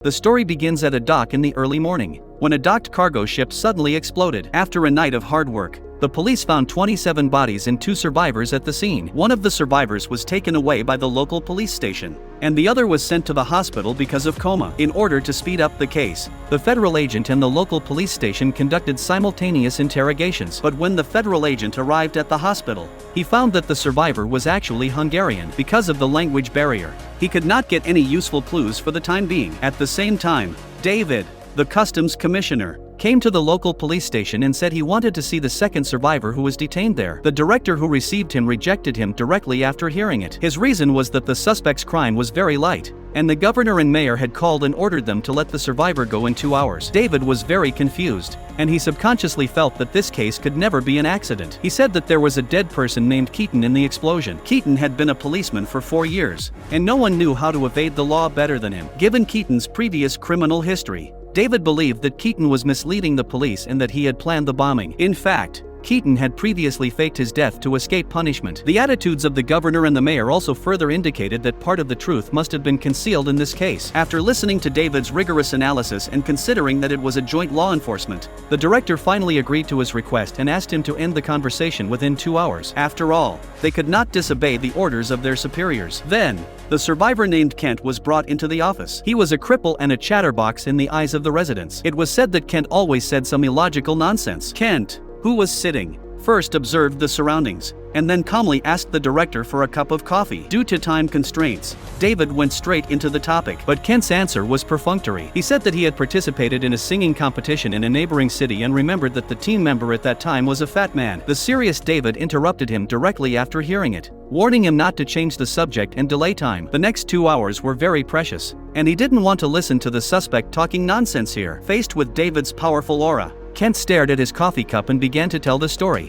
The story begins at a dock in the early morning, when a docked cargo ship suddenly exploded. After a night of hard work, the police found 27 bodies and 2 survivors at the scene. One of the survivors was taken away by the local police station, and the other was sent to the hospital because of coma. In order to speed up the case, the federal agent and the local police station conducted simultaneous interrogations. But when the federal agent arrived at the hospital, he found that the survivor was actually Hungarian. Because of the language barrier, he could not get any useful clues for the time being. At the same time, David, the customs commissioner, came to the local police station and said he wanted to see the second survivor who was detained there. The director who received him rejected him directly after hearing it. His reason was that the suspect's crime was very light, and the governor and mayor had called and ordered them to let the survivor go in 2 hours. David was very confused, and he subconsciously felt that this case could never be an accident. He said that there was a dead person named Keaton in the explosion. Keaton had been a policeman for 4 years, and no one knew how to evade the law better than him. Given Keaton's previous criminal history, David believed that Keaton was misleading the police and that he had planned the bombing. In fact, Keaton had previously faked his death to escape punishment. The attitudes of the governor and the mayor also further indicated that part of the truth must have been concealed in this case. After listening to David's rigorous analysis and considering that it was a joint law enforcement, the director finally agreed to his request and asked him to end the conversation within 2 hours. After all, they could not disobey the orders of their superiors. Then, the survivor named Kent was brought into the office. He was a cripple and a chatterbox in the eyes of the residents. It was said that Kent always said some illogical nonsense. Kent, who was sitting, first observed the surroundings, and then calmly asked the director for a cup of coffee. Due to time constraints, David went straight into the topic, but Kent's answer was perfunctory. He said that he had participated in a singing competition in a neighboring city and remembered that the team member at that time was a fat man. The serious David interrupted him directly after hearing it, warning him not to change the subject and delay time. The next 2 hours were very precious, and he didn't want to listen to the suspect talking nonsense here. Faced with David's powerful aura, Kent stared at his coffee cup and began to tell the story.